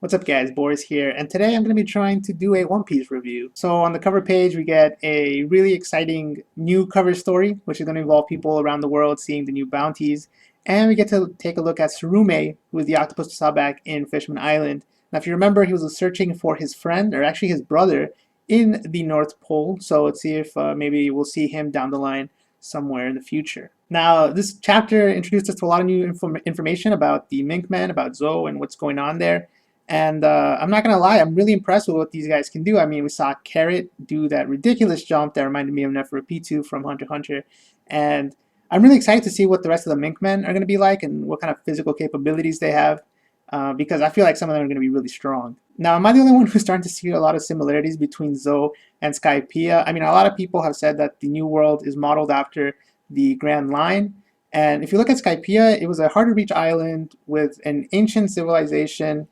What's up guys, Boris here, and today I'm going to be trying to do a One Piece review. So on the cover page we get a really exciting new cover story, which is going to involve people around the world seeing the new bounties, and we get to take a look at Surume, who is the octopus we saw back in Fishman Island. Now if you remember, he was searching for his friend, or actually his brother, in the North Pole, so let's see if maybe we'll see him down the line somewhere in the future. Now, this chapter introduced us to a lot of new information about the Mink Man, about Zoe, and what's going on there. And I'm not gonna lie, I'm really impressed with what these guys can do. I mean, we saw Carrot do that ridiculous jump that reminded me of Neferupitu from Hunter x Hunter, and I'm really excited to see what the rest of the Mink Men are gonna be like and what kind of physical capabilities they have, because I feel like some of them are gonna be really strong. Now, am I the only one who's starting to see a lot of similarities between Zoe and Skypiea? I mean, a lot of people have said that the New World is modeled after the Grand Line. And if you look at Skypiea, it was a hard-to-reach island with an ancient civilization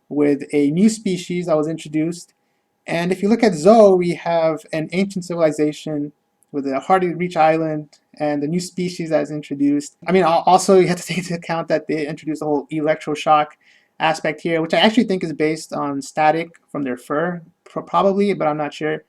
with a new species that was introduced. And if you look at Zoe, we have an ancient civilization with a hard-to-reach island and a new species that is introduced. I mean, also you have to take into account that they introduced the whole electroshock aspect here, which I actually think is based on static from their fur, probably, but I'm not sure.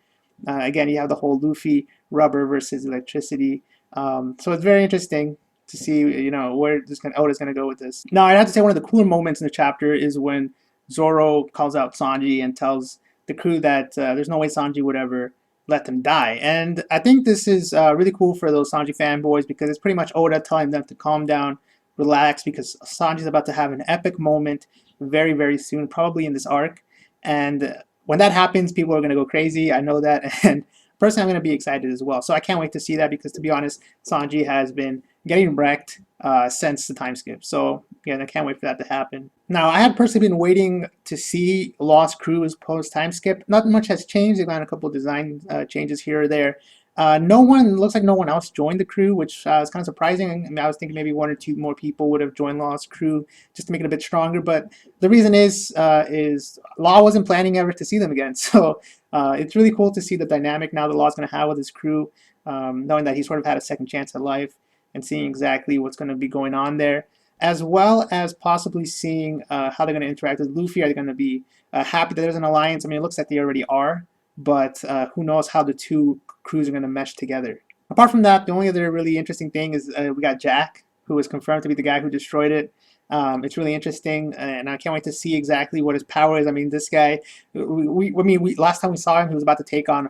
Again, you have the whole Luffy rubber versus electricity. So it's very interesting to see, you know, where Oda's going to go with this. Now, I have to say one of the cooler moments in the chapter is when Zoro calls out Sanji and tells the crew that there's no way Sanji would ever let them die. And I think this is really cool for those Sanji fanboys because it's pretty much Oda telling them to calm down, relax, because Sanji's about to have an epic moment very, very soon, probably in this arc. And when that happens, people are going to go crazy. I know that. And personally, I'm going to be excited as well. So I can't wait to see that because, to be honest, Sanji has been getting wrecked since the time skip. So, yeah, I can't wait for that to happen. Now, I had personally been waiting to see Lost Crews post-time skip. Not much has changed. They've got a couple of design changes here or there. Looks like no one else joined the crew, which is kind of surprising. I mean, I was thinking maybe one or two more people would have joined Law's crew just to make it a bit stronger. But the reason is Law wasn't planning ever to see them again. So it's really cool to see the dynamic now that Law's going to have with his crew, knowing that he sort of had a second chance at life and seeing exactly what's going to be going on there, as well as possibly seeing how they're going to interact with Luffy. Are they going to be happy that there's an alliance? I mean, it looks like they already are, but who knows how the two crews are going to mesh together. Apart from that, the only other really interesting thing is we got Jack, who is confirmed to be the guy who destroyed it. It's really interesting, and I can't wait to see exactly what his power is. I mean, this guy, last time we saw him, he was about to take on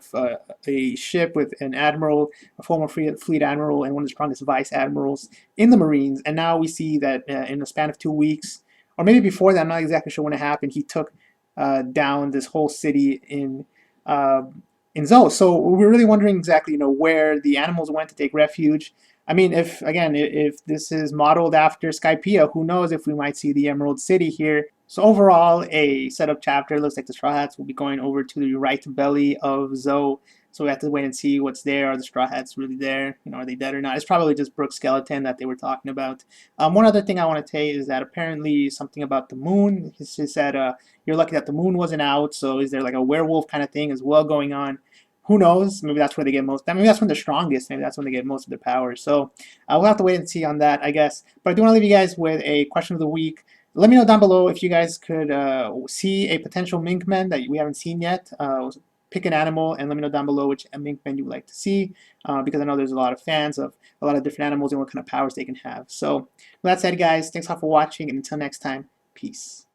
a ship with an admiral, a former fleet admiral, and one of the strongest vice admirals in the Marines. And now we see that in the span of 2 weeks, or maybe before that, I'm not exactly sure when it happened, he took down this whole city in Zoe. So we're really wondering exactly, where the animals went to take refuge. I mean, if this is modeled after Skypiea, who knows if we might see the Emerald City here. So overall, a setup chapter. Looks like the Straw Hats will be going over to the right belly of Zoe. So we have to wait and see what's there. Are the Straw Hats really there? Are they dead or not? It's probably just Brooke's skeleton that they were talking about. One other thing I want to say is that apparently something about the moon. He said, you're lucky that the moon wasn't out. So is there like a werewolf kind of thing as well going on? Who knows? Maybe that's where they get most. Maybe that's when they're strongest. Maybe that's when they get most of their power. So we'll have to wait and see on that, I guess. But I do want to leave you guys with a question of the week. Let me know down below if you guys could see a potential Mink Man that we haven't seen yet. Pick an animal and let me know down below which Mink Man you would like to see, because I know there's a lot of fans of a lot of different animals and what kind of powers they can have. So with that said, guys, thanks a lot for watching, and until next time, peace.